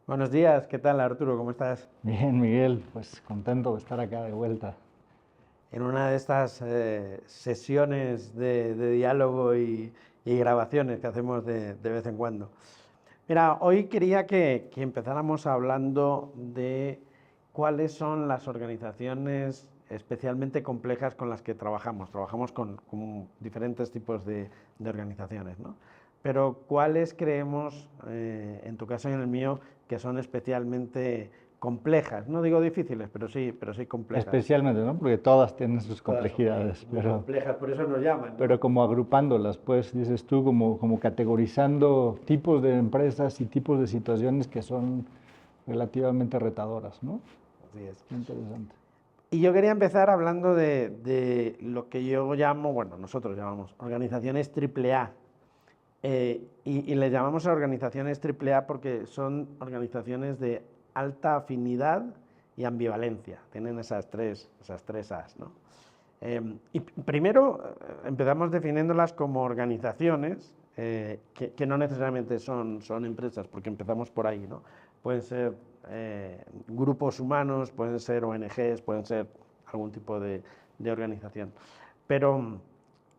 Buenos días, ¿qué tal Arturo? ¿Cómo estás? Bien, Miguel, pues contento de estar acá de vuelta. En una de estas sesiones de diálogo y grabaciones que hacemos de vez en cuando. Mira, hoy quería que empezáramos hablando de cuáles son las organizaciones especialmente complejas con las que trabajamos. Trabajamos con diferentes tipos de organizaciones, ¿no? Pero cuáles creemos, en tu caso y en el mío, que son especialmente complejas. No digo difíciles, pero sí complejas. Especialmente, ¿no? Porque todas tienen sus Todas son complejidades, muy complejas, por eso nos llaman, pero ¿no? como agrupándolas, pues dices tú, como categorizando tipos de empresas y tipos de situaciones que son relativamente retadoras, ¿no? Así es. Qué interesante. Y yo quería empezar hablando de lo que yo llamo, bueno, nosotros llamamos organizaciones AAA. Y les llamamos a organizaciones AAA porque son organizaciones de alta afinidad y ambivalencia. Tienen esas tres As, ¿no? Y primero empezamos definiéndolas como organizaciones que no necesariamente son empresas, porque empezamos por ahí, ¿no? Pueden ser grupos humanos, pueden ser ONGs, pueden ser algún tipo de organización. Pero,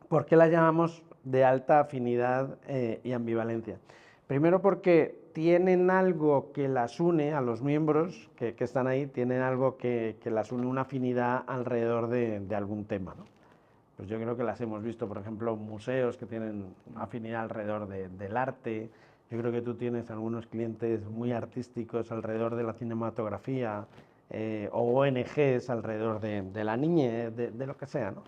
¿por qué las llamamos de alta afinidad y ambivalencia? Primero porque tienen algo que las une a los miembros que están ahí, tienen algo que las une, una afinidad alrededor de algún tema, ¿no? Pues yo creo que las hemos visto, por ejemplo, museos que tienen afinidad alrededor del arte. Yo creo que tú tienes algunos clientes muy artísticos alrededor de la cinematografía, o ONGs alrededor de la niñez, de lo que sea, ¿no?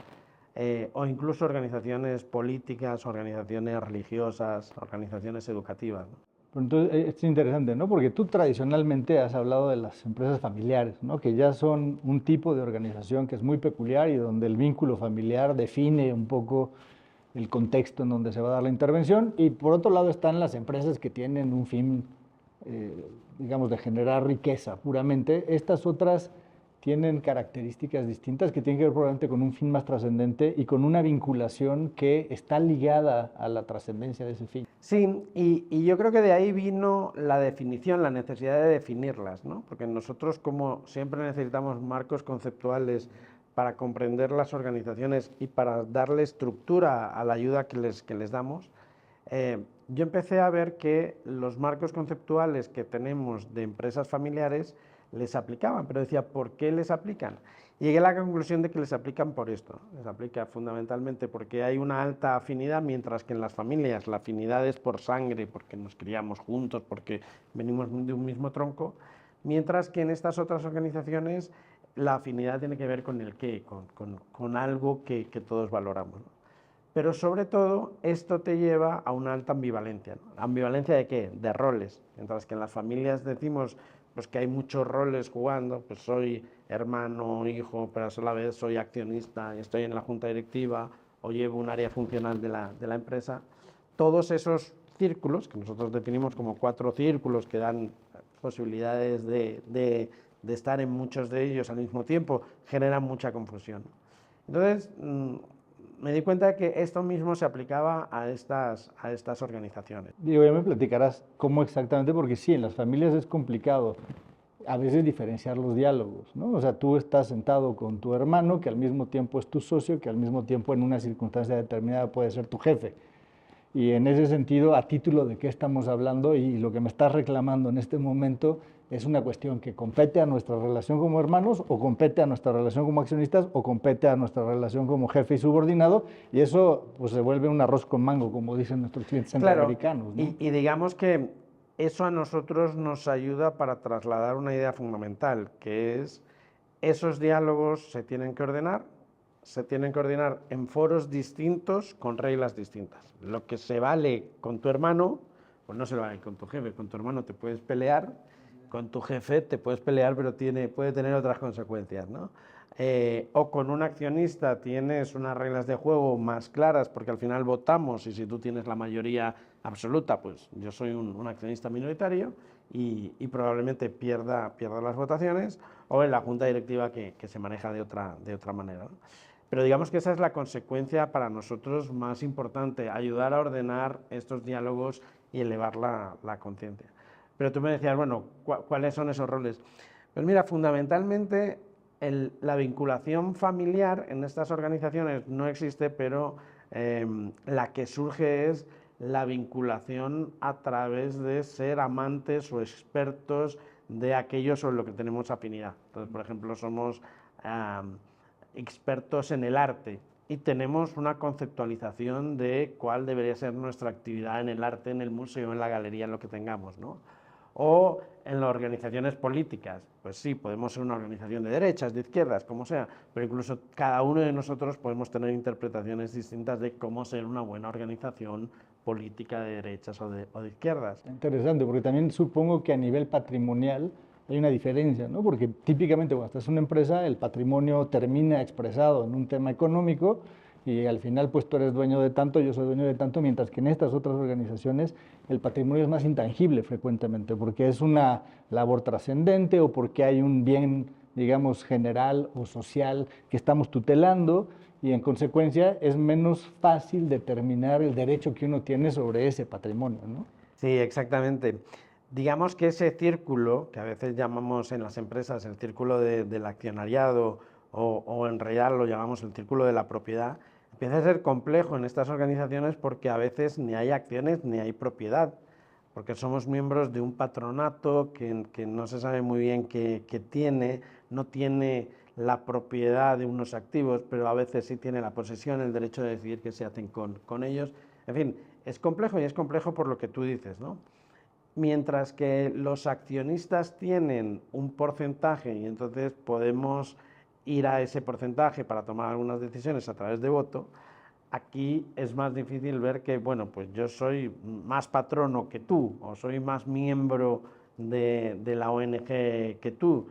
O incluso organizaciones políticas, organizaciones religiosas, organizaciones educativas, ¿no? Pero entonces, es interesante, ¿no? Porque tú tradicionalmente has hablado de las empresas familiares, ¿no? Que ya son un tipo de organización que es muy peculiar y donde el vínculo familiar define un poco el contexto en donde se va a dar la intervención. Y por otro lado están las empresas que tienen un fin, digamos, de generar riqueza puramente. Estas otras tienen características distintas que tienen que ver probablemente con un fin más trascendente y con una vinculación que está ligada a la trascendencia de ese fin. Sí, y yo creo que de ahí vino la definición, la necesidad de definirlas, ¿no? Porque nosotros, como siempre, necesitamos marcos conceptuales para comprender las organizaciones y para darle estructura a la ayuda que les damos. Yo empecé a ver que los marcos conceptuales que tenemos de empresas familiares les aplicaban, pero decía, ¿por qué les aplican? Y llegué a la conclusión de que les aplican por esto. Les aplica fundamentalmente porque hay una alta afinidad, mientras que en las familias la afinidad es por sangre, porque nos criamos juntos, porque venimos de un mismo tronco, mientras que en estas otras organizaciones la afinidad tiene que ver con el qué, con algo que todos valoramos, ¿no? Pero sobre todo esto te lleva a una alta ambivalencia, ¿no? ¿Ambivalencia de qué? De roles. Mientras que en las familias decimos pues, que hay muchos roles jugando, pues soy hermano, hijo, pero a la vez soy accionista, estoy en la junta directiva o llevo un área funcional de la empresa. Todos esos círculos, que nosotros definimos como 4 círculos que dan posibilidades de estar en muchos de ellos al mismo tiempo, generan mucha confusión. Entonces, me di cuenta de que esto mismo se aplicaba a estas organizaciones. Digo, ya me platicarás cómo exactamente, porque sí, en las familias es complicado a veces diferenciar los diálogos, ¿no? O sea, tú estás sentado con tu hermano, que al mismo tiempo es tu socio, que al mismo tiempo en una circunstancia determinada puede ser tu jefe. Y en ese sentido, a título de qué estamos hablando y lo que me estás reclamando en este momento es una cuestión que compete a nuestra relación como hermanos o compete a nuestra relación como accionistas o compete a nuestra relación como jefe y subordinado, y eso pues se vuelve un arroz con mango, como dicen nuestros clientes Claro, centroamericanos, ¿no? y digamos que eso a nosotros nos ayuda para trasladar una idea fundamental, que es esos diálogos se tienen que ordenar en foros distintos con reglas distintas. Lo que se vale con tu hermano, pues no se lo vale con tu jefe. Con tu hermano te puedes pelear, con tu jefe te puedes pelear, pero puede tener otras consecuencias, ¿no? O con un accionista tienes unas reglas de juego más claras porque al final votamos y si tú tienes la mayoría absoluta, pues yo soy un accionista minoritario y probablemente pierda las votaciones, o en la junta directiva que se maneja de otra manera, ¿no? Pero digamos que esa es la consecuencia para nosotros más importante, ayudar a ordenar estos diálogos y elevar la conciencia. Pero tú me decías, bueno, ¿cuáles son esos roles? Pues mira, fundamentalmente la vinculación familiar en estas organizaciones no existe, pero la que surge es la vinculación a través de ser amantes o expertos de aquello sobre lo que tenemos afinidad. Entonces, por ejemplo, somos expertos en el arte y tenemos una conceptualización de cuál debería ser nuestra actividad en el arte, en el museo, en la galería, en lo que tengamos, ¿no? O en las organizaciones políticas, pues sí, podemos ser una organización de derechas, de izquierdas, como sea, pero incluso cada uno de nosotros podemos tener interpretaciones distintas de cómo ser una buena organización política de derechas o de izquierdas. Interesante, porque también supongo que a nivel patrimonial hay una diferencia, ¿no? Porque típicamente cuando estás en una empresa, el patrimonio termina expresado en un tema económico y al final pues tú eres dueño de tanto, yo soy dueño de tanto, mientras que en estas otras organizaciones el patrimonio es más intangible frecuentemente, porque es una labor trascendente o porque hay un bien, digamos, general o social que estamos tutelando y en consecuencia es menos fácil determinar el derecho que uno tiene sobre ese patrimonio, ¿no? Sí, exactamente. Digamos que ese círculo, que a veces llamamos en las empresas el círculo del accionariado o en realidad lo llamamos el círculo de la propiedad, empieza a ser complejo en estas organizaciones porque a veces ni hay acciones ni hay propiedad, porque somos miembros de un patronato que no se sabe muy bien qué tiene, no tiene la propiedad de unos activos, pero a veces sí tiene la posesión, el derecho de decidir qué se hacen con ellos. En fin, es complejo y es complejo por lo que tú dices, ¿no? Mientras que los accionistas tienen un porcentaje y entonces podemos ir a ese porcentaje para tomar algunas decisiones a través de voto, aquí es más difícil ver que, bueno, pues yo soy más patrono que tú o soy más miembro de la ONG que tú.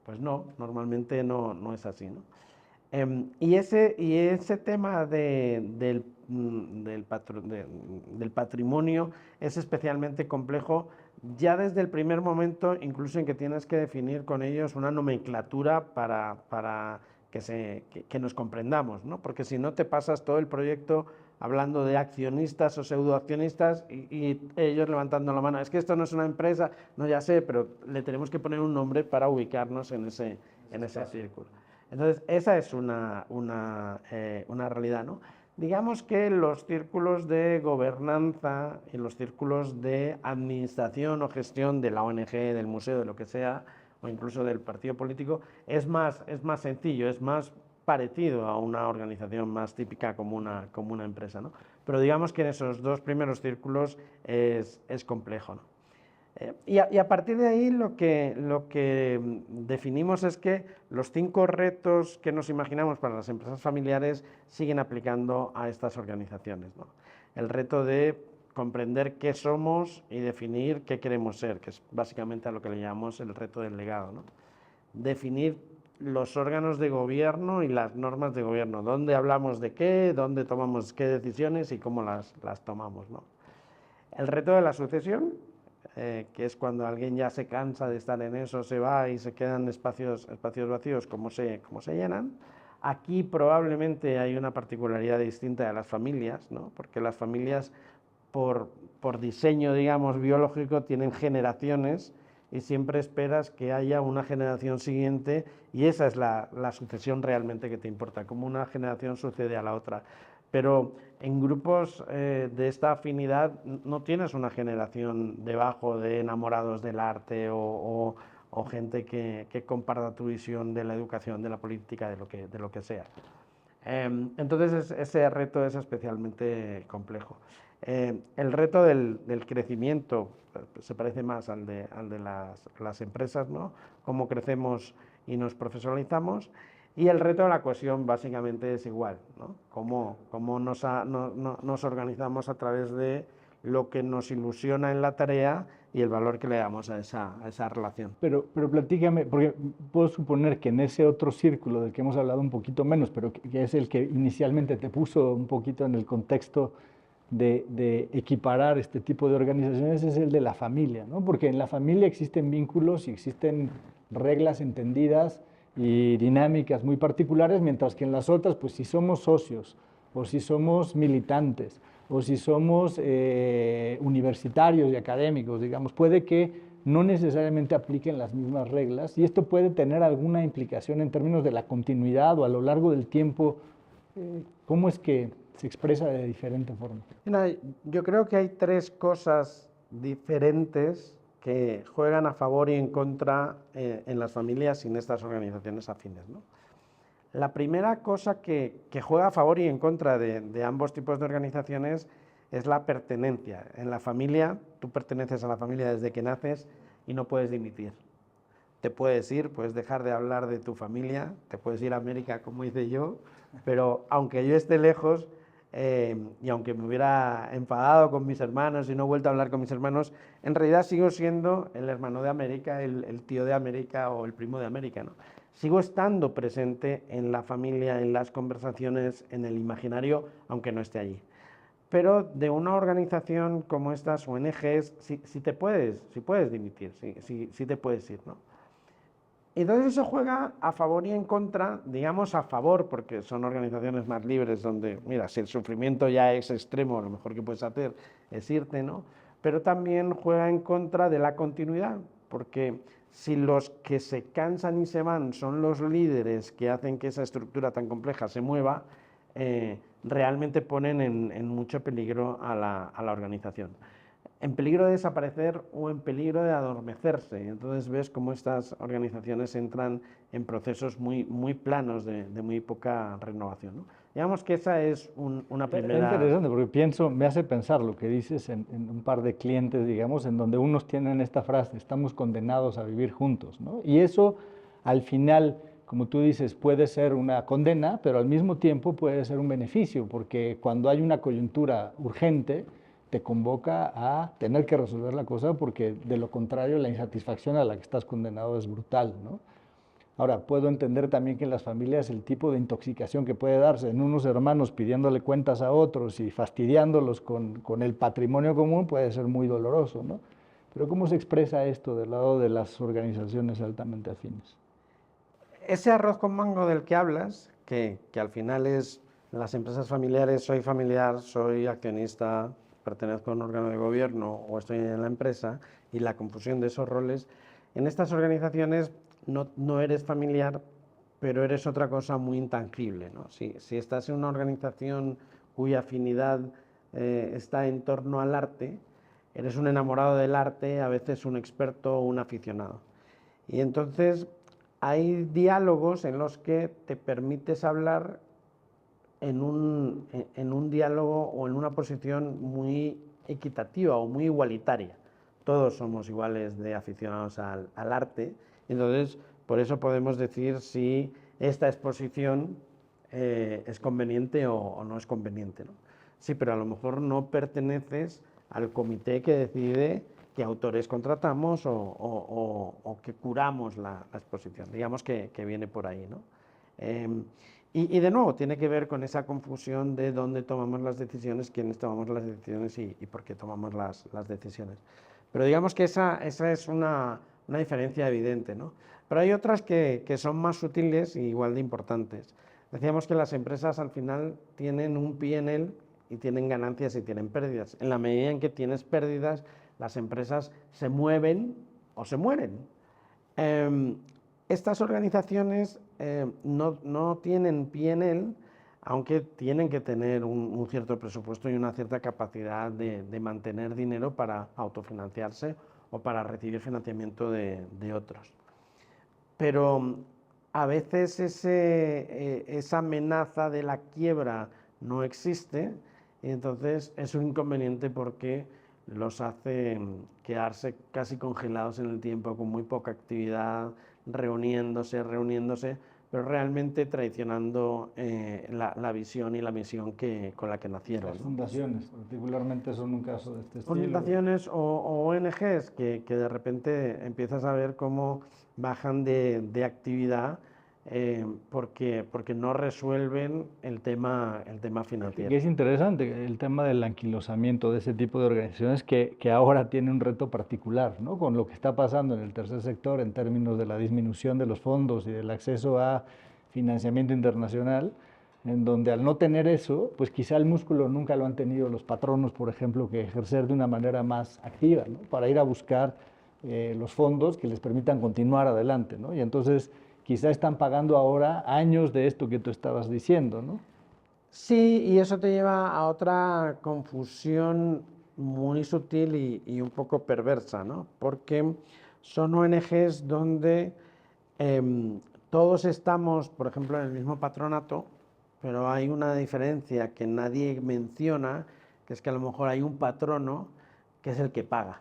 Pues no, normalmente no es así, ¿no? Y ese tema del patrimonio es especialmente complejo ya desde el primer momento, incluso en que tienes que definir con ellos una nomenclatura para que nos comprendamos, ¿no? Porque si no te pasas todo el proyecto hablando de accionistas o pseudoaccionistas y ellos levantando la mano, es que esto no es una empresa, no, ya sé, pero le tenemos que poner un nombre para ubicarnos en ese círculo. Entonces, esa es una realidad, ¿no? Digamos que los círculos de gobernanza y los círculos de administración o gestión de la ONG, del museo, de lo que sea, o incluso del partido político, es más sencillo, es más parecido a una organización más típica como una empresa, ¿no? Pero digamos que en esos dos primeros círculos es complejo, ¿no? Y a partir de ahí lo que definimos es que los 5 retos que nos imaginamos para las empresas familiares siguen aplicando a estas organizaciones, ¿no? El reto de comprender qué somos y definir qué queremos ser, que es básicamente a lo que le llamamos el reto del legado, ¿no? Definir los órganos de gobierno y las normas de gobierno, dónde hablamos de qué, dónde tomamos qué decisiones y cómo las tomamos, ¿no? El reto de la sucesión, que es cuando alguien ya se cansa de estar en eso, se va y se quedan espacios vacíos, cómo se llenan. Aquí probablemente hay una particularidad distinta de las familias, ¿no? Porque las familias, por diseño, digamos, biológico, tienen generaciones y siempre esperas que haya una generación siguiente y esa es la sucesión realmente que te importa, cómo una generación sucede a la otra. Pero en grupos de esta afinidad no tienes una generación debajo de enamorados del arte o gente que comparta tu visión de la educación, de la política, de lo que sea. Entonces ese reto es especialmente complejo. El reto del crecimiento se parece más al de las empresas, ¿no? Cómo crecemos y nos profesionalizamos. Y el reto de la cohesión básicamente es igual, ¿no? Cómo nos organizamos a través de lo que nos ilusiona en la tarea y el valor que le damos a esa relación. Pero platícame, porque puedo suponer que en ese otro círculo del que hemos hablado un poquito menos, pero que es el que inicialmente te puso un poquito en el contexto de equiparar este tipo de organizaciones, es el de la familia, ¿no? Porque en la familia existen vínculos y existen reglas entendidas y dinámicas muy particulares, mientras que en las otras, pues si somos socios o si somos militantes o si somos universitarios y académicos, digamos, puede que no necesariamente apliquen las mismas reglas y esto puede tener alguna implicación en términos de la continuidad o a lo largo del tiempo. ¿Cómo es que se expresa de diferente forma? Mira, yo creo que hay tres cosas diferentes que juegan a favor y en contra en las familias sin estas organizaciones afines, ¿no? La primera cosa que juega a favor y en contra de ambos tipos de organizaciones es la pertenencia. En la familia, tú perteneces a la familia desde que naces y no puedes dimitir. Te puedes ir, puedes dejar de hablar de tu familia, te puedes ir a América como hice yo, pero aunque yo esté lejos y aunque me hubiera enfadado con mis hermanos y no he vuelto a hablar con mis hermanos, en realidad sigo siendo el hermano de América, el tío de América o el primo de América, ¿no? Sigo estando presente en la familia, en las conversaciones, en el imaginario, aunque no esté allí. Pero de una organización como estas ONGs, sí puedes dimitir, sí te puedes ir, ¿no? Entonces eso juega a favor y en contra, digamos a favor, porque son organizaciones más libres donde, mira, si el sufrimiento ya es extremo, lo mejor que puedes hacer es irte, ¿no? Pero también juega en contra de la continuidad, porque si los que se cansan y se van son los líderes que hacen que esa estructura tan compleja se mueva, realmente ponen en mucho peligro a la organización. En peligro de desaparecer o en peligro de adormecerse. Entonces ves cómo estas organizaciones entran en procesos muy planos de muy poca renovación, ¿no? Digamos que esa es una primera... Es interesante porque me hace pensar lo que dices en un par de clientes, digamos, en donde unos tienen esta frase, estamos condenados a vivir juntos, ¿no? Y eso al final, como tú dices, puede ser una condena, pero al mismo tiempo puede ser un beneficio, porque cuando hay una coyuntura urgente, te convoca a tener que resolver la cosa porque de lo contrario la insatisfacción a la que estás condenado es brutal, ¿no? Ahora, puedo entender también que en las familias el tipo de intoxicación que puede darse en unos hermanos pidiéndole cuentas a otros y fastidiándolos con el patrimonio común puede ser muy doloroso, ¿no? Pero ¿cómo se expresa esto del lado de las organizaciones altamente afines? Ese arroz con mango del que hablas, que al final es las empresas familiares, soy familiar, soy accionista, pertenezco a un órgano de gobierno o estoy en la empresa, y la confusión de esos roles, en estas organizaciones no eres familiar, pero eres otra cosa muy intangible, ¿no? Si estás en una organización cuya afinidad está en torno al arte, eres un enamorado del arte, a veces un experto o un aficionado. Y entonces hay diálogos en los que te permites hablar en un diálogo o en una posición muy equitativa o muy igualitaria. Todos somos iguales de aficionados al arte, entonces por eso podemos decir si esta exposición es conveniente o no es conveniente, ¿no? Sí, pero a lo mejor no perteneces al comité que decide qué autores contratamos o que curamos la exposición. Digamos que viene por ahí, ¿no? Y de nuevo, tiene que ver con esa confusión de dónde tomamos las decisiones, quiénes tomamos las decisiones y por qué tomamos las decisiones. Pero digamos que esa es una diferencia evidente, ¿no? Pero hay otras que son más sutiles y igual de importantes. Decíamos que las empresas al final tienen un P&L y tienen ganancias y tienen pérdidas. En la medida en que tienes pérdidas, las empresas se mueven o se mueren. Estas organizaciones no tienen P&L, aunque tienen que tener un cierto presupuesto y una cierta capacidad de mantener dinero para autofinanciarse o para recibir financiamiento de otros. Pero a veces esa amenaza de la quiebra no existe y entonces es un inconveniente porque los hace quedarse casi congelados en el tiempo, con muy poca actividad, reuniéndose, pero realmente traicionando la visión y la misión con la que nacieron. Las fundaciones, particularmente, son un caso de este estilo. Fundaciones o ONGs que de repente empiezas a ver cómo bajan de actividad porque no resuelven el tema financiero. Que es interesante el tema del anquilosamiento de ese tipo de organizaciones que ahora tiene un reto particular, ¿no? Con lo que está pasando en el tercer sector en términos de la disminución de los fondos y del acceso a financiamiento internacional, en donde al no tener eso, pues quizá el músculo nunca lo han tenido los patronos, por ejemplo, que ejercer de una manera más activa, ¿no? Para ir a buscar los fondos que les permitan continuar adelante, ¿no? Y entonces quizá están pagando ahora años de esto que tú estabas diciendo, ¿no? Sí, y eso te lleva a otra confusión muy sutil y un poco perversa, ¿no? Porque son ONGs donde em, todos estamos, por ejemplo, en el mismo patronato, pero hay una diferencia que nadie menciona, que es que a lo mejor hay un patrono que es el que paga.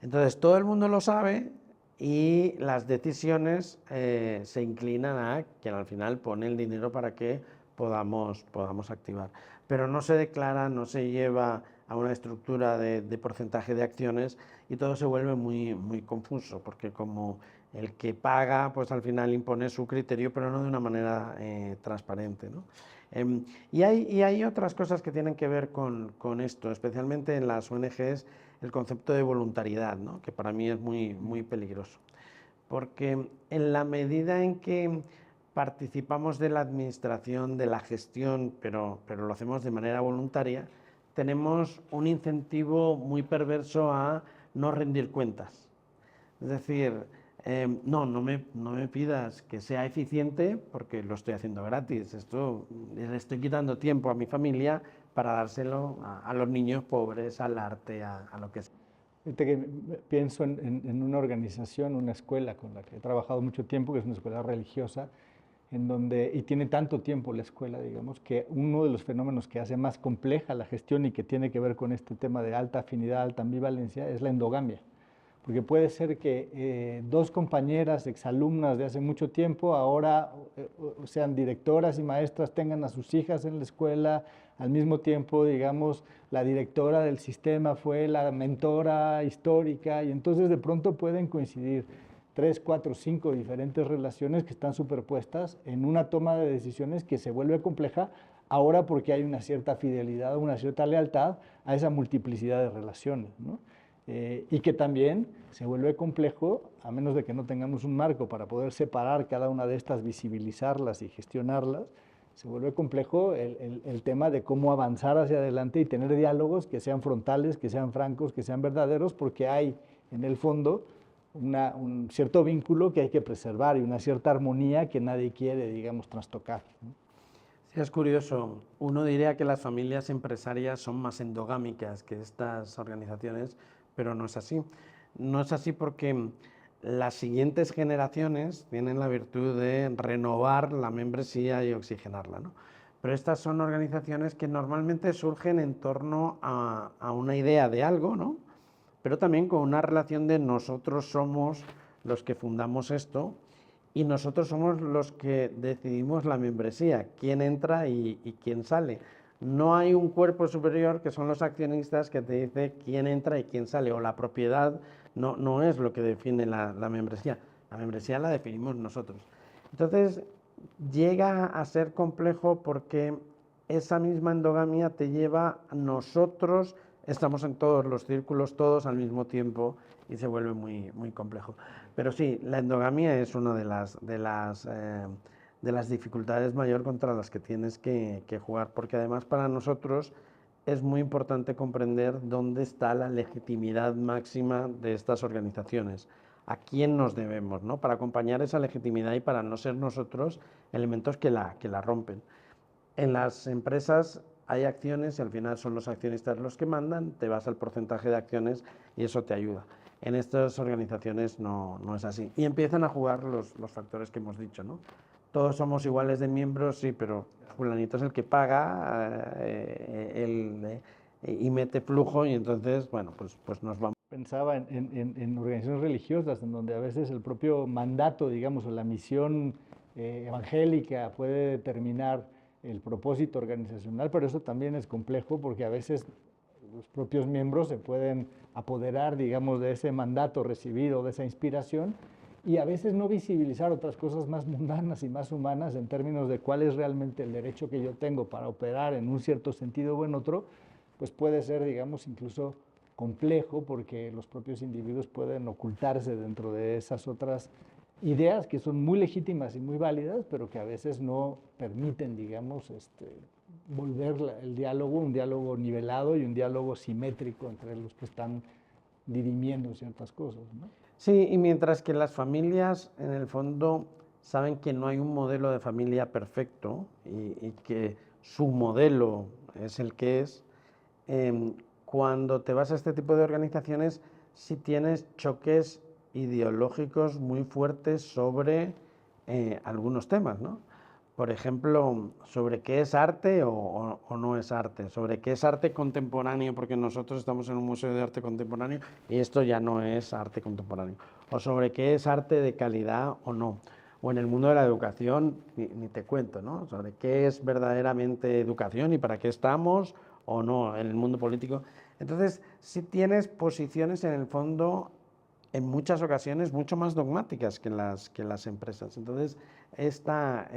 Entonces todo el mundo lo sabe y las decisiones se inclinan a quien al final pone el dinero para que podamos activar. Pero no se declara, no se lleva a una estructura de porcentaje de acciones y todo se vuelve muy confuso, porque como el que paga, pues al final impone su criterio, pero no de una manera transparente, ¿no? Y hay otras cosas que tienen que ver con esto, especialmente en las ONGs, el concepto de voluntariedad, ¿no? Que para mí es muy peligroso. Porque en la medida en que participamos de la administración, de la gestión, pero lo hacemos de manera voluntaria, tenemos un incentivo muy perverso a no rendir cuentas. Es decir, no me pidas que sea eficiente porque lo estoy haciendo gratis. Esto le estoy quitando tiempo a mi familia para dárselo a los niños pobres, al arte, a lo que sea. Fíjate que pienso en una organización, una escuela con la que he trabajado mucho tiempo, que es una escuela religiosa, en donde, y tiene tanto tiempo la escuela, digamos, que uno de los fenómenos que hace más compleja la gestión y que tiene que ver con este tema de alta afinidad, alta ambivalencia, es la endogamia. Porque puede ser que dos compañeras, exalumnas de hace mucho tiempo, ahora sean directoras y maestras, tengan a sus hijas en la escuela, al mismo tiempo, digamos, la directora del sistema fue la mentora histórica, y entonces de pronto pueden coincidir 3, 4, 5 diferentes relaciones que están superpuestas en una toma de decisiones que se vuelve compleja ahora porque hay una cierta fidelidad, una cierta lealtad a esa multiplicidad de relaciones, ¿no? Y que también se vuelve complejo, a menos de que no tengamos un marco para poder separar cada una de estas, visibilizarlas y gestionarlas, se vuelve complejo el tema de cómo avanzar hacia adelante y tener diálogos que sean frontales, que sean francos, que sean verdaderos, porque hay en el fondo un cierto vínculo que hay que preservar y una cierta armonía que nadie quiere, digamos, trastocar, ¿no? Sí, es curioso. Uno diría que las familias empresarias son más endogámicas que estas organizaciones, pero no es así. No es así porque las siguientes generaciones tienen la virtud de renovar la membresía y oxigenarla, ¿no? Pero estas son organizaciones que normalmente surgen en torno a una idea de algo, ¿no? Pero también con una relación de nosotros somos los que fundamos esto y nosotros somos los que decidimos la membresía, quién entra y quién sale. No hay un cuerpo superior que son los accionistas que te dice quién entra y quién sale, o la propiedad no es lo que define la membresía. La membresía la definimos nosotros. Entonces, llega a ser complejo porque esa misma endogamia te lleva a nosotros, estamos en todos los círculos, todos al mismo tiempo, y se vuelve muy complejo. Pero sí, la endogamia es una de las dificultades mayor contra las que tienes que jugar, porque además para nosotros es muy importante comprender dónde está la legitimidad máxima de estas organizaciones, a quién nos debemos, ¿no? Para acompañar esa legitimidad y para no ser nosotros elementos que la rompen. En las empresas hay acciones y al final son los accionistas los que mandan, te vas al porcentaje de acciones y eso te ayuda. En estas organizaciones no es así. Y empiezan a jugar los factores que hemos dicho, ¿no? Todos somos iguales de miembros, sí, pero fulanito es el que paga y mete flujo y entonces, bueno, pues nos vamos. Pensaba en organizaciones religiosas, en donde a veces el propio mandato, digamos, o la misión evangélica puede determinar el propósito organizacional, pero eso también es complejo porque a veces los propios miembros se pueden apoderar, digamos, de ese mandato recibido, de esa inspiración, y a veces no visibilizar otras cosas más mundanas y más humanas en términos de cuál es realmente el derecho que yo tengo para operar en un cierto sentido o en otro, pues puede ser, digamos, incluso complejo porque los propios individuos pueden ocultarse dentro de esas otras ideas que son muy legítimas y muy válidas, pero que a veces no permiten, digamos, volver el diálogo, un diálogo nivelado y un diálogo simétrico entre los que están dirimiendo ciertas cosas, ¿no? Sí, y mientras que las familias, en el fondo, saben que no hay un modelo de familia perfecto y que su modelo es el que es, cuando te vas a este tipo de organizaciones, sí tienes choques ideológicos muy fuertes sobre algunos temas, ¿no? Por ejemplo, sobre qué es arte o no es arte, sobre qué es arte contemporáneo, porque nosotros estamos en un museo de arte contemporáneo y esto ya no es arte contemporáneo, o sobre qué es arte de calidad o no, o en el mundo de la educación, ni te cuento, ¿no? Sobre qué es verdaderamente educación y para qué estamos o no en el mundo político. Entonces, si tienes posiciones en el fondo en muchas ocasiones mucho más dogmáticas que las empresas. Entonces, esta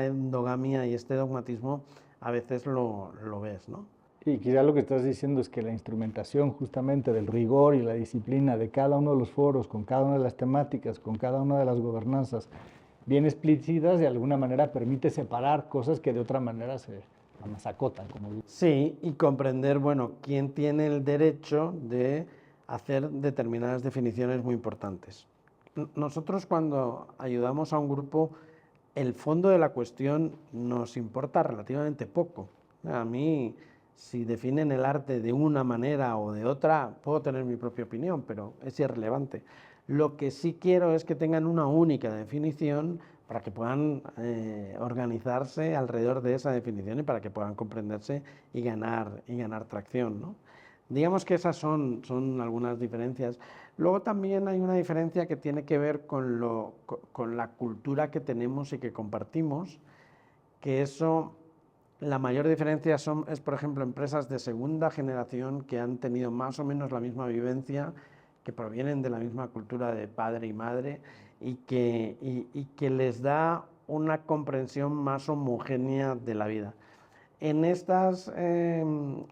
endogamia y este dogmatismo a veces lo ves, ¿no? Y quizá lo que estás diciendo es que la instrumentación justamente del rigor y la disciplina de cada uno de los foros, con cada una de las temáticas, con cada una de las gobernanzas bien explícitas, de alguna manera permite separar cosas que de otra manera se amasacotan, como digo. Sí, y comprender, bueno, quién tiene el derecho de hacer determinadas definiciones muy importantes. Nosotros cuando ayudamos a un grupo, el fondo de la cuestión nos importa relativamente poco. A mí, si definen el arte de una manera o de otra, puedo tener mi propia opinión, pero es irrelevante. Lo que sí quiero es que tengan una única definición para que puedan organizarse alrededor de esa definición y para que puedan comprenderse y ganar tracción, ¿no? Digamos que esas son algunas diferencias. Luego también hay una diferencia que tiene que ver con la cultura que tenemos y que compartimos, que eso, la mayor diferencia es, por ejemplo, empresas de segunda generación que han tenido más o menos la misma vivencia, que provienen de la misma cultura de padre y madre y que les da una comprensión más homogénea de la vida. En estas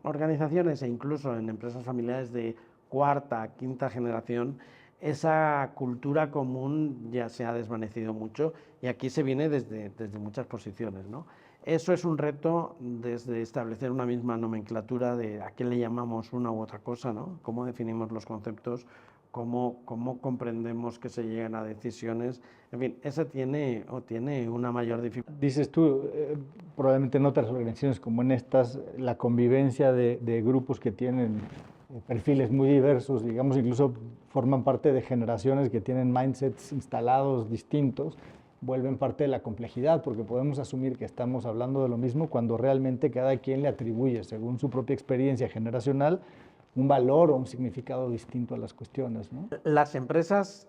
organizaciones e incluso en empresas familiares de cuarta, quinta generación, esa cultura común ya se ha desvanecido mucho y aquí se viene desde muchas posiciones, ¿no? Eso es un reto desde establecer una misma nomenclatura de a qué le llamamos una u otra cosa, ¿no? Cómo definimos los conceptos, cómo comprendemos que se llegan a decisiones. En fin, ese tiene una mayor dificultad. Dices tú, probablemente en otras organizaciones como en estas, la convivencia de grupos que tienen perfiles muy diversos, digamos, incluso forman parte de generaciones que tienen mindsets instalados distintos, vuelven parte de la complejidad, porque podemos asumir que estamos hablando de lo mismo cuando realmente cada quien le atribuye, según su propia experiencia generacional, un valor o un significado distinto a las cuestiones, ¿no? Las empresas,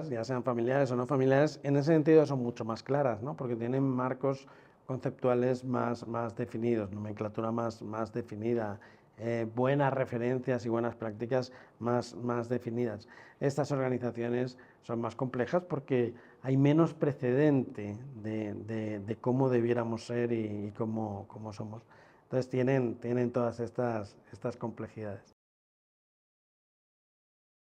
ya sean familiares o no familiares, en ese sentido son mucho más claras, ¿no? Porque tienen marcos conceptuales más definidos, nomenclatura más definida, buenas referencias y buenas prácticas más definidas. Estas organizaciones son más complejas porque hay menos precedente de cómo debiéramos ser y cómo somos. Entonces tienen todas estas complejidades.